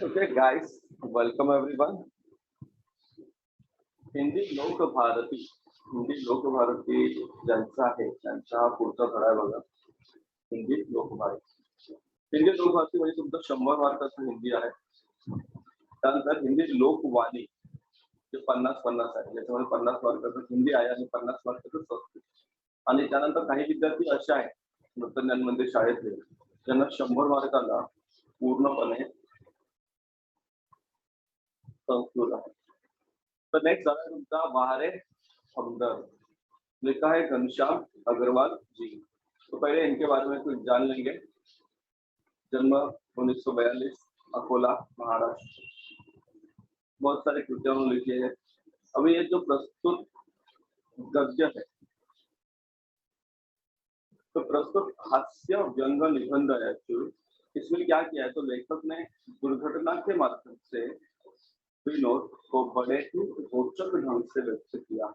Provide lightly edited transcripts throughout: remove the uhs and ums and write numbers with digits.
Okay, guys, welcome everyone. Hindi Lokbharati ज्यांचा आहे त्यांचा पुढचा धडा आहे बघा. हिंदी लोकभारती म्हणजे तुमचं 100 मार्काचं हिंदी आहे. त्यानंतर हिंदी लोकवाणी जे 50-50 आहे, ज्याच्यामध्ये 50 मार्काचं हिंदी आहे आणि 50 मार्काचं संस्कृत. आणि त्यानंतर काही विद्यार्थी असे आहेत नूतन्यांमध्ये शाळेतले ज्यांना 100 मार्काला पूर्णपणे संस्कृत आहे. तो नेक्स्ट है उनका बाहर हमदर्द लिखा है घनश्याम अग्रवाल जी। तो पहले इनके बारे में कुछ जान लेंगे। जन्म 1942 अकोला महाराष्ट्र। बहुत सारे कृतियां उन्होंने लिखी है। अभी ये जो प्रस्तुत गद्य है तो प्रस्तुत हास्य व्यंग निबंध है। इसमें क्या किया है तो लेखक ने दुर्घटना के माध्यम से विनोद को बड़े ही रोचक ढंग से व्यक्त किया।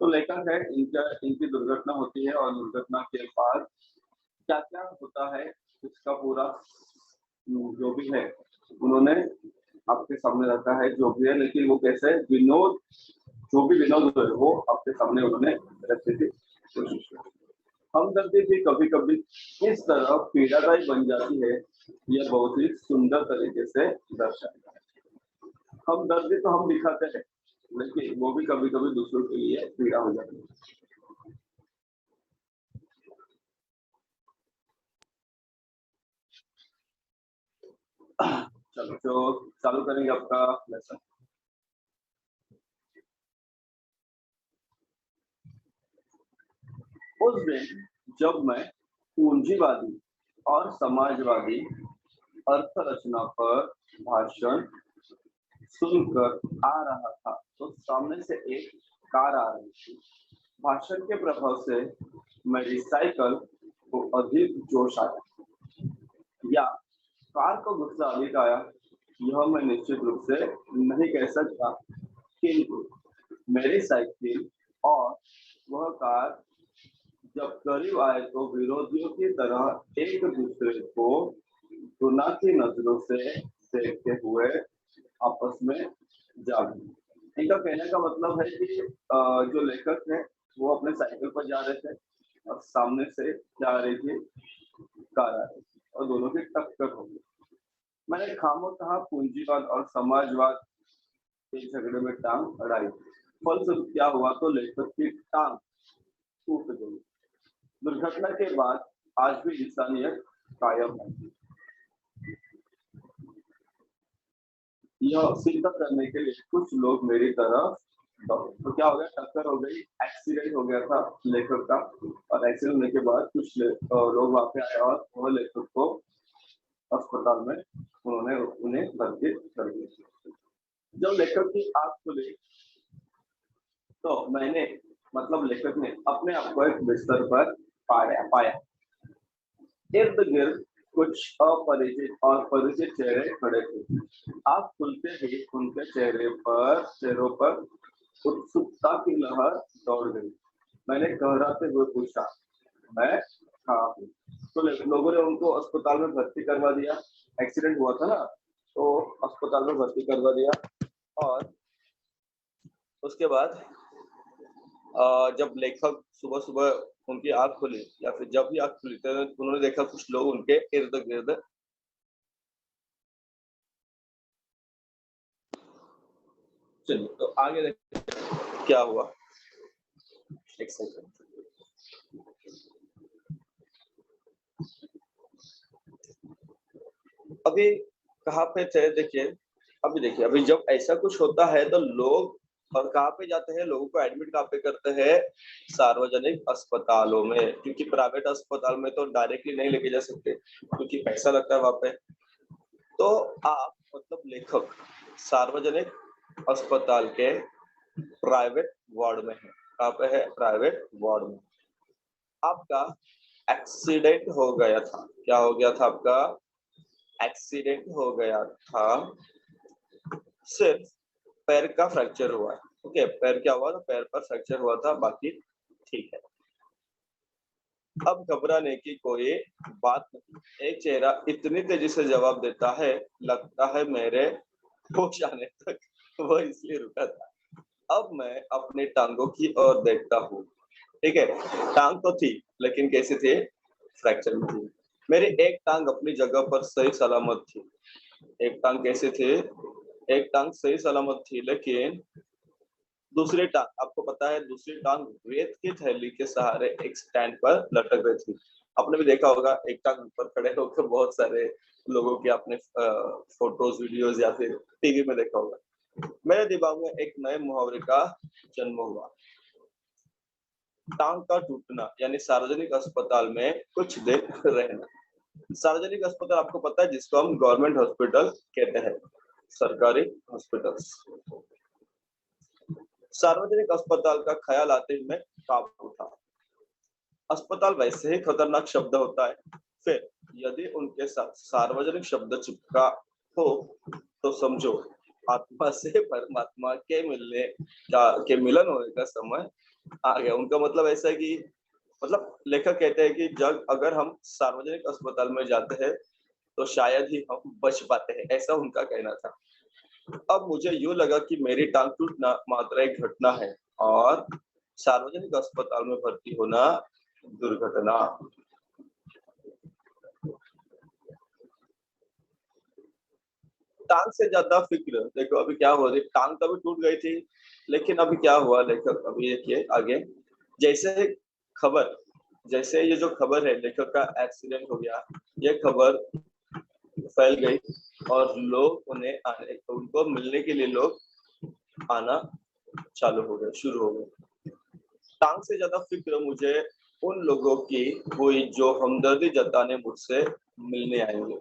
तो लेखक है इनकी दुर्घटना होती है और दुर्घटना के बाद क्या क्या होता है इसका पूरा जो भी है उन्होंने आपके सामने रखा है। जो भी है लेकिन वो कैसे विनोद जो भी विनोद है वो आपके सामने उन्होंने रखने की कोशिश की। हमदर्दी भी कभी कभी इस तरह पीड़ादायी बन जाती है, यह बहुत ही सुंदर तरीके से दर्शाया है। हम दर्द तो हम दिखाते हैं लेकिन वो भी कभी कभी दूसरों के लिए पीड़ा हो जाती है। चलो तो चालू करेंगे आपका लेसन। उस दिन जब मैं पूंजीवादी और समाजवादी अर्थ रचना पर भाषण सुनकर आ रहा था तो सामने से एक कार आ रही थी। भाषण के प्रभाव से मेरी साइकिल को अधिक जोश आया या कार को गुस्सा अधिक आया यह मैं निश्चित रूप से नहीं कह सकता, किंतु मेरी साइकिल और वह कार जब करीब आए तो विरोधियों की तरह एक दूसरे को गुना की नजरों से देखते हुए आपस में जा गए। इनका कहने का मतलब है कि जो लेखक है वो अपने साइकिल पर जा रहे थे और सामने से जा रही थी कार आ रही थी और दोनों की टक्कर हो गई। मैंने खामोखा पूंजीवाद और समाजवाद के झगड़े में टांग अड़ाई। फलस्वरूप क्या हुआ तो लेखक की टांग टूट गई। दुर्घटना के बाद आज भी इंसानियत कायम है। यह सिद्ध करने के लिए कुछ लोग मेरी तरफ तो क्या हो गया टक्कर हो गई, एक्सीडेंट हो गया था लेखक का और एक्सीडेंट होने के बाद कुछ लोग वहां पे आए और वह लेखक को अस्पताल में उन्हें भर्ती कर दिया। जब लेखक की आंख खुली तो मैंने मतलब लेखक ने अपने आप को एक बिस्तर पर पाया। इर्द गिर्द कुछ अपरिचित और परिचित चेहरे खड़े थे। आंख खुलते ही उनके चेहरों पर उत्सुकता की लहर दौड़ गई। मैंने घबराते हुए पूछा, मैं कहाँ हूँ? तो लोगों ने उनको अस्पताल में भर्ती करवा दिया। एक्सीडेंट हुआ था ना तो अस्पताल में भर्ती करवा दिया और उसके बाद जब लेखक सुबह सुबह उनकी आंख खुली या फिर जब भी आंख खुली तो उन्होंने देखा कुछ लोग उनके इर्द गिर्द। चलिए तो आगे देखते क्या हुआ। एक सेकंड। अभी कहाँ पे थे देखिए। अभी जब ऐसा कुछ होता है तो लोग और कहाँ पे जाते हैं, लोगों को एडमिट कहाँ पे करते हैं? सार्वजनिक अस्पतालों में, क्योंकि प्राइवेट अस्पताल में तो डायरेक्टली नहीं लेके जा सकते क्योंकि पैसा लगता है वहां पे। तो आप मतलब लेखक सार्वजनिक अस्पताल के प्राइवेट वार्ड में है। कहाँ पे है? प्राइवेट वार्ड में। आपका एक्सीडेंट हो गया था। क्या हो गया था? आपका एक्सीडेंट हो गया था। सिर्फ पैर का फ्रैक्चर हुआ है। ओके, पैर क्या हुआ था? पैर पर फ्रैक्चर हुआ था, बाकी ठीक है। अब घबराने की कोई बात नहीं। एक चेहरा इतनी तेजी से जवाब देता है, लगता है मेरे होश आने तक वो इसलिए रुका था। अब मैं अपनी टांगों की ओर देखता हूँ। ठीक है, टांग तो थी, लेकिन कैसे थे? फ्रैक्चर में थी। मेरी एक टांग अपनी जगह पर सही सलामत थी। एक टांग कैसे थे? एक टांग सही सलामत थी, लेकिन दूसरी टांग, आपको पता है, दूसरी टांग रेत की थैली के सहारे एक स्टैंड पर लटक रही थी। आपने भी देखा होगा, एक टांग ऊपर खड़े होकर बहुत सारे लोगों के आपने फोटोज, वीडियोज या फिर टीवी में देखा होगा। मेरे दिमाग में एक नए मुहावरे का जन्म हुआ। टांग का टूटना यानी सार्वजनिक अस्पताल में कुछ देर रहना। सार्वजनिक अस्पताल आपको पता है, जिसको हम गवर्नमेंट हॉस्पिटल कहते हैं, सरकारी हॉस्पिटल। सार्वजनिक अस्पताल का ख्याल आते ही मैं कांप उठा। अस्पताल वैसे ही खतरनाक शब्द होता है, फिर यदि उनके साथ सार्वजनिक शब्द चिपका हो तो समझो आत्मा से परमात्मा के मिलन होने का समय आ गया। उनका मतलब ऐसा है कि, मतलब लेखक कहते हैं कि जब अगर हम सार्वजनिक अस्पताल में जाते हैं तो शायद ही हम बच पाते हैं, ऐसा उनका कहना था। अब मुझे यूं लगा कि मेरी टांग टूटना मात्र एक घटना है और सार्वजनिक अस्पताल में भर्ती होना दुर्घटना। टांग से ज्यादा फिक्र, देखो अभी क्या हो रही, टांग तो अभी टूट गई थी, लेकिन अभी क्या हुआ लेखक, अभी देखिए आगे। जैसे खबर, जैसे ये जो खबर है लेखक का एक्सीडेंट हो गया, ये खबर फैल गई और लोग उन्हें आने, उनको मिलने के लिए लोग आना चालू हो गए, शुरू हो गए। टांग से ज्यादा फिक्र मुझे उन लोगों की हुई जो हमदर्दी जताने मुझसे मिलने आएंगे।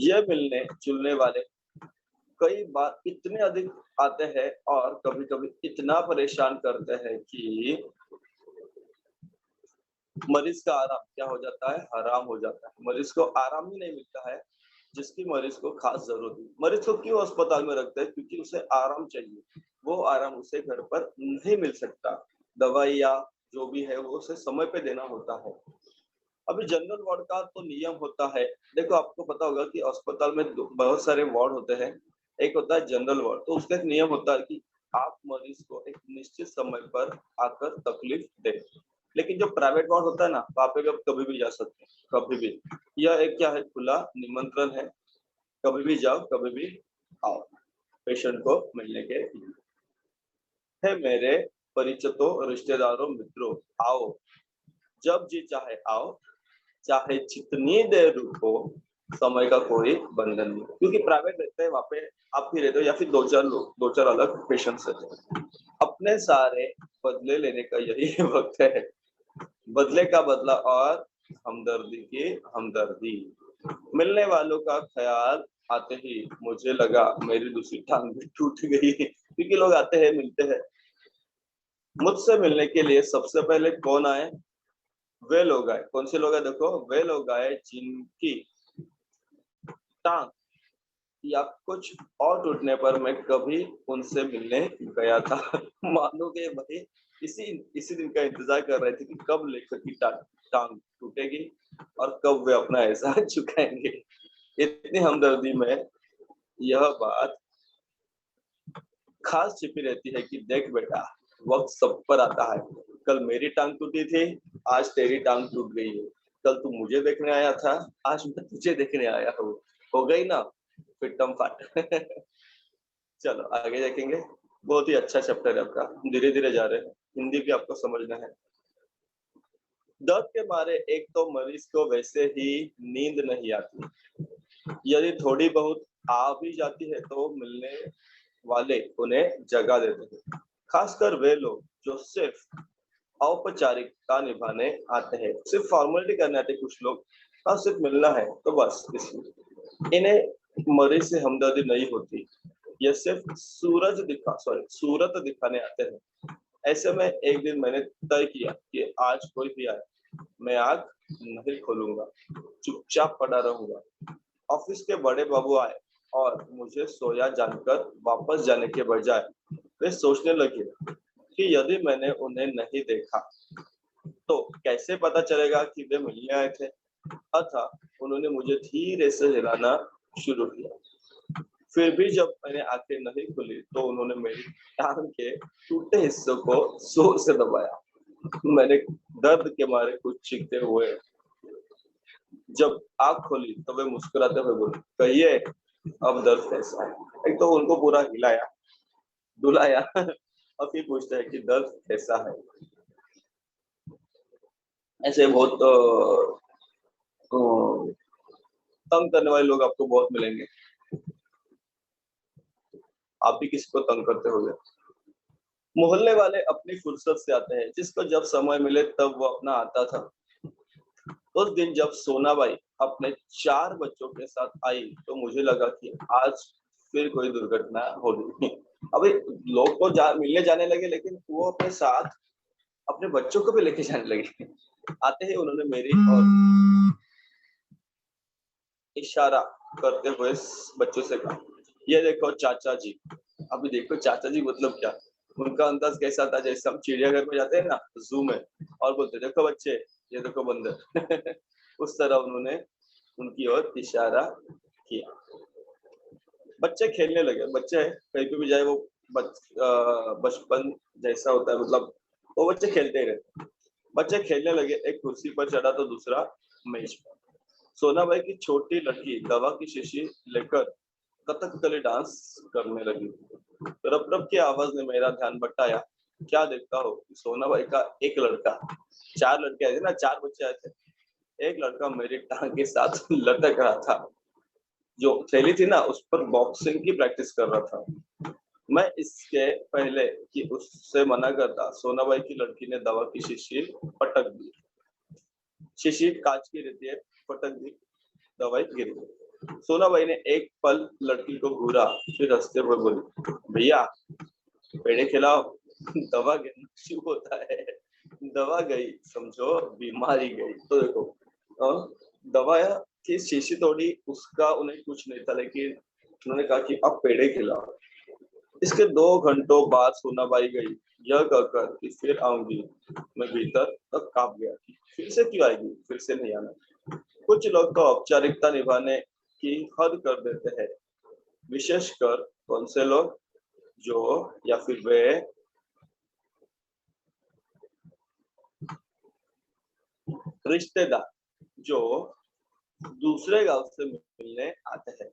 ये मिलने जुलने वाले कई बार इतने अधिक आते हैं और कभी कभी इतना परेशान करते हैं कि मरीज का आराम क्या हो जाता है, हराम हो जाता है। मरीज को आराम ही नहीं मिलता है जिसकी मरीज को खास जरूरत है। मरीज को क्यों अस्पताल में रखते हैं? क्योंकि उसे आराम चाहिए, वो आराम उसे घर पर नहीं मिल सकता। दवाई या जो भी है वो उसे समय पे देना होता है। अभी जनरल वार्ड का तो नियम होता है, देखो आपको पता होगा कि अस्पताल में बहुत सारे वार्ड होते हैं। एक होता है जनरल वार्ड, तो उसका एक नियम होता है कि आप मरीज को एक निश्चित समय पर आकर तकलीफ दे। लेकिन जो प्राइवेट वार्ड होता है ना, वहाँ पे आप कभी भी जा सकते हैं, कभी भी। यह एक क्या है, खुला निमंत्रण है, कभी भी जाओ कभी भी आओ पेशेंट को मिलने के लिए। है मेरे परिचितों, रिश्तेदारों, मित्रों, आओ जब जी चाहे आओ, चाहे जितनी देर रुको, समय का कोई बंधन नहीं। क्योंकि प्राइवेट रहते हैं, वहाँ पे आप ही रहते हो या फिर दो चार लोग, दो चार अलग पेशेंट्स रहते हैं। अपने सारे बदले लेने का यही वक्त है, बदले का बदला और हमदर्दी की हमदर्दी। मिलने वालों का ख्याल आते ही मुझे लगा मेरी दूसरी टांग भी टूट गई, क्योंकि लोग आते हैं, मिलते हैं। मुझसे मिलने के लिए सबसे पहले कौन आए? वे लोग आए। कौन से लोग आए? देखो, वे लोग आए जिनकी टांग या कुछ और टूटने पर मैं कभी उनसे मिलने गया था। मानोगे भाई, इसी इसी दिन का इंतजार कर रहे थे कि कब लेखक की टांग टूटेगी और कब वे अपना एहसान चुकाएंगे। इतनी हमदर्दी में यह बात खास छिपी रहती है कि देख बेटा, वक्त सब पर आता है। कल मेरी टांग टूटी थी, आज तेरी टांग टूट गई है। कल तू मुझे देखने आया था, आज मैं तुझे देखने आया हूँ। हो गई ना फिटम फाट। चलो आगे देखेंगे। बहुत ही अच्छा चैप्टर है आपका, धीरे धीरे जा रहे हैं, हिंदी भी आपको समझना है। दर्द के मारे एक तो मरीज को वैसे ही नींद नहीं आती, यदि थोड़ी बहुत आ भी जाती है तो मिलने वाले उन्हें जगा देते हैं। खासकर वे लोग जो सिर्फ औपचारिकता निभाने आते हैं, सिर्फ फॉर्मेलिटी करने आते हैं। कुछ लोग हाँ सिर्फ मिलना है तो बस, इसलिए इन्हें मरीज से हमदर्दी नहीं होती। ये सिर्फ सूरत दिखाने आते हैं। ऐसे में एक दिन मैंने तय किया कि आज कोई भी आए, मैं आग नहीं खोलूंगा, चुपचाप पड़ा रहूंगा। ऑफिस के बड़े बाबू आए और मुझे सोया जानकर वापस जाने के बजाय वे सोचने लगे कि यदि मैंने उन्हें नहीं देखा तो कैसे पता चलेगा कि वे मिलने आए थे? अतः उन्होंने मुझे धीरे से हिलाना शुरू किया। फिर भी जब मैंने आंखें नहीं खुली तो उन्होंने मेरी टांग के टूटे हिस्सों को जोर से दबाया। मैंने दर्द के मारे कुछ चीखते हुए जब आंख खोली तो वे मुस्कुराते हुए बोले, कहिए अब दर्द कैसा है? एक तो उनको पूरा हिलाया, डुलाया और फिर पूछता है कि दर्द कैसा है। ऐसे बहुत तंग करने वाले लोग आपको बहुत मिलेंगे। आप भी किसी को तंग करते होंगे। मोहल्ले वाले अपनी फुर्सत से आते हैं, जिसको जब समय मिले तब वो अपना आता था। उस दिन जब सोनाबाई अपने 4 बच्चों के साथ आई तो मुझे लगा कि आज फिर कोई दुर्घटना होगी। अभी लोग तो मिलने जाने लगे, लेकिन वो अपने साथ अपने बच्चों को भी लेके जाने लगे। आते ही उन्होंने मेरी और इशारा करते हुए बच्चों से कहा, ये देखो चाचा जी। अभी देखो चाचा जी मतलब क्या? उनका अंदाज कैसा था, जैसे हम चिड़ियाघर में जाते हैं ना, जू में, और बोलते देखो बच्चे, ये देखो बंदर। उस तरह उन्होंने उनकी ओर इशारा किया। बच्चे खेलने लगे। बच्चे कहीं पे भी जाए वो बचपन जैसा होता है, मतलब वो बच्चे खेलते ही रहते। बच्चे खेलने लगे। एक कुर्सी पर चढ़ा तो दूसरा मेज पर। सोनाबाई की छोटी लड़की दवा की शीशी लेकर कथकली डांस करने लगी। रप रप की आवाज ने मेरा ध्यान भटकाया। क्या देखता हो, सोनाबाई का एक लड़का, 4 लड़के आए थे ना, 4 बच्चे आए थे, एक लड़का मेरी टांग के साथ लटक रहा था। जो थैली थी ना, उस पर बॉक्सिंग की प्रैक्टिस कर रहा था। मैं इसके पहले कि उससे मना करता, सोनाबाई की लड़की ने दवा की शीशी पटक दी। शीशी कांच की रहती है, पटक दी, दवाई गिर गई। सोनाबाई ने एक पल लड़की को घूरा, फिर हंसते हुए बोली, भैया पेड़े खिलाओ। दवा गिरना शुरू होता है। दवा गई, समझो बीमारी गई। तो देखो, दवा की शीशी तोड़ी, उसका उन्हें कुछ नहीं था, लेकिन उन्होंने कहा कि अब पेड़े खिलाओ। इसके 2 घंटों बाद सोनाबाई गई, यह कहकर कि फिर आऊंगी। मैं भीतर तक कांप गया कि फिर से क्यों आएगी, फिर से नहीं आना। कुछ लोग तो औपचारिकता निभाने की हद कर देते हैं, विशेषकर कौन से लोग, जो या फिर वे रिश्तेदार जो दूसरे गांव से मिलने आते हैं।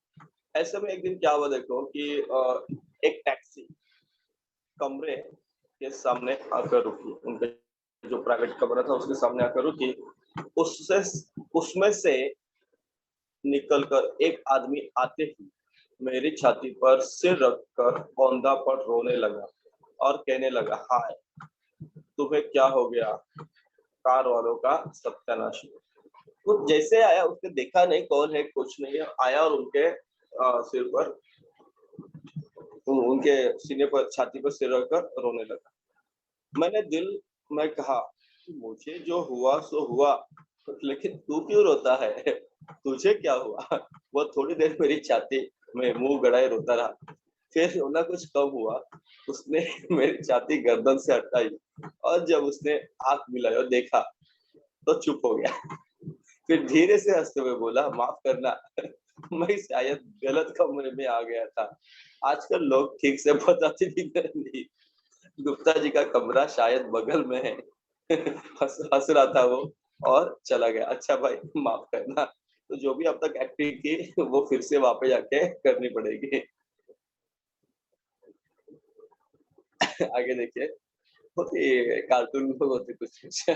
ऐसे में एक दिन क्या हुआ, देखो कि एक टैक्सी कमरे के सामने आकर रुकी। उनके जो प्राइवेट कमरा था उसके सामने आकर रुकी। उससे उसमें से निकलकर एक आदमी आते ही मेरी छाती पर सिर रखकर औंधा पर रोने लगा और कहने लगा, हाय तुम्हें क्या हो गया? कार वालों का सत्यानाश। वो जैसे आया, उसने देखा नहीं कौन है, कुछ नहीं है, आया और उनके सिर पर, उनके सीने पर, छाती पर सिर रखकर रोने लगा। मैंने दिल में कहा, मुझे जो हुआ सो हुआ, लेकिन तू क्यों रोता है? तुझे क्या हुआ? वो थोड़ी देर मेरी छाती में मुंह गड़ाए रोता रहा। फिर रोना कुछ कम हुआ। उसने मेरी छाती गर्दन से हटाई और जब उसने आंख मिलाई और देखा तो चुप हो गया। फिर धीरे से हंसते हुए बोला, माफ करना, मैं शायद गलत कमरे में आ गया था। आजकल लोग ठीक से बताते भी नहीं। गुप्ता जी का कमरा शायद बगल में है। हंस रहा था वो और चला गया। अच्छा भाई माफ करना। तो जो भी अब तक एक्टिंग की वो फिर से वापस जाके करनी पड़ेगी। आगे देखिए, बहुत ही कार्टून लोग होते कुछ कुछ।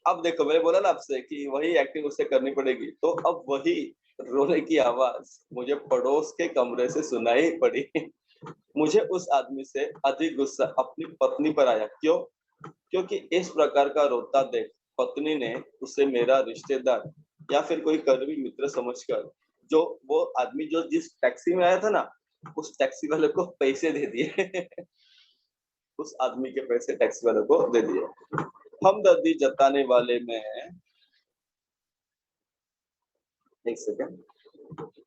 अब देखो, मैंने बोला ना आपसे कि वही एक्टिंग उससे करनी पड़ेगी, तो अब वही रोने की आवाज मुझे पड़ोस के कमरे से सुनाई पड़ी। मुझे उस आदमी से अधिक गुस्सा अपनी पत्नी पर आया। क्यों? क्योंकि इस प्रकार का रोता देख पत्नी ने उसे मेरा रिश्तेदार या फिर कोई करीबी मित्र समझकर, जो वो आदमी जो जिस टैक्सी में आया था ना, उस टैक्सी वाले को पैसे दे दिए। उस आदमी के पैसे टैक्सी वाले को दे दिए। हमदर्दी जताने वाले में, एक सेकंड,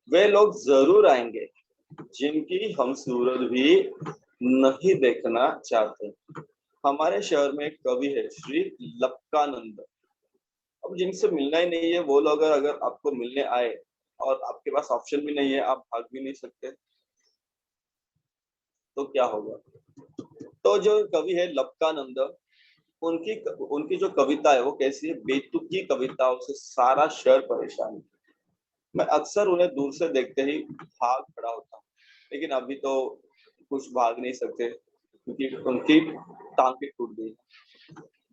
वे लोग जरूर आएंगे जिनकी हम सूरत भी नहीं देखना चाहते। हमारे शहर में एक कवि है श्री लपकानंद। अब जिनसे मिलना ही नहीं है वो लोग अगर आपको मिलने आए और आपके पास ऑप्शन भी नहीं है, आप भाग भी नहीं सकते, तो क्या होगा? तो जो कवि है लपकानंद, उनकी उनकी जो कविता है वो कैसी है, बेतुकी कविताओं से सारा शहर परेशान है। मैं अक्सर उन्हें दूर से देखते ही भाग खड़ा होता हूँ, लेकिन अभी तो कुछ भाग नहीं सकते क्योंकि उनकी टांगे टूट गई।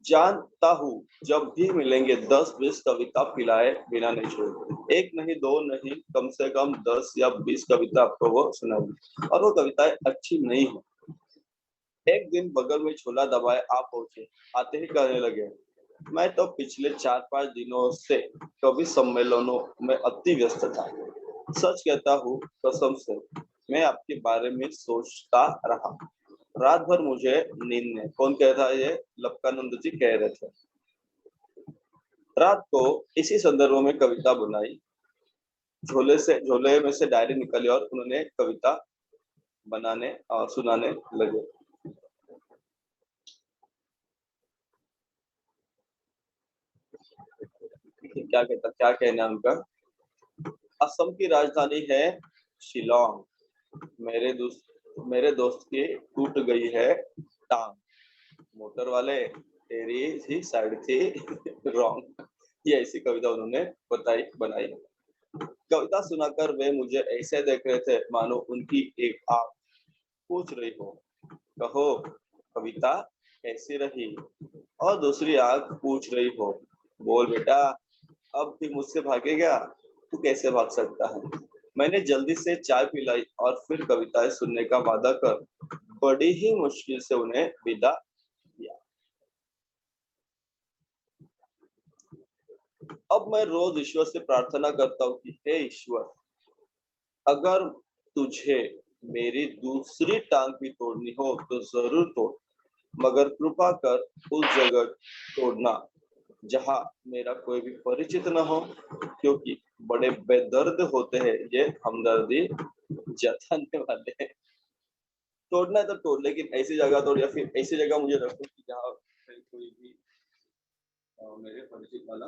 जानता हूँ जब भी मिलेंगे 10-20 कविता पिलाए बिना नहीं छोड़ेंगे, एक नहीं दो नहीं, कम से कम 10 या 20 कविता आपको वो सुनाएंगे, और वो कविताएं अच्छी नहीं है। एक दिन बगल में झोला दबाए आप पहुंचे, आते ही कहने लगे, मैं तो पिछले 4-5 दिनों से कवि सम्मेलनों में अति व्यस्त था। सच कहता हूँ कसम से, मैं आपके बारे में सोचता रहा। रात भर मुझे नींद ने, कौन कह रहा है ये? लपकानंद जी कह रहे थे। रात को इसी संदर्भ में कविता बनाई, झोले में से डायरी निकाली और उन्होंने कविता बनाने और सुनाने लगे। क्या कहना है उनका? असम की राजधानी है शिलोंग। मेरे दोस्त की टूट गई है टांग। मोटर वाले तेरी ही साइड थी रॉन्ग। ये ऐसी कविता उन्होंने बनाई। कविता सुनाकर वे मुझे ऐसे देख रहे थे मानो उनकी एक आंख पूछ रही हो, कहो कविता कैसी रही, और दूसरी आंख पूछ रही हो, बोल बेटा अब भी मुझसे भागेगा? तू कैसे भाग सकता है? मैंने जल्दी से चाय पिलाई और फिर कविताएं सुनने का वादा कर बड़ी ही मुश्किल से उन्हें विदा किया। अब मैं रोज ईश्वर से प्रार्थना करता हूँ कि हे ईश्वर, अगर तुझे मेरी दूसरी टांग भी तोड़नी हो तो जरूर तोड़, मगर कृपा कर उस जगह तोड़ना जहाँ मेरा कोई भी परिचित न हो, क्योंकि बड़े बेदर्द होते हैं ये हमदर्दी जताने वाले। तोड़ना है तो तोड़, लेकिन ऐसी जगह तोड़, या फिर ऐसी जगह मुझे रखो कि जहाँ कोई भी मेरे परिचित वाला।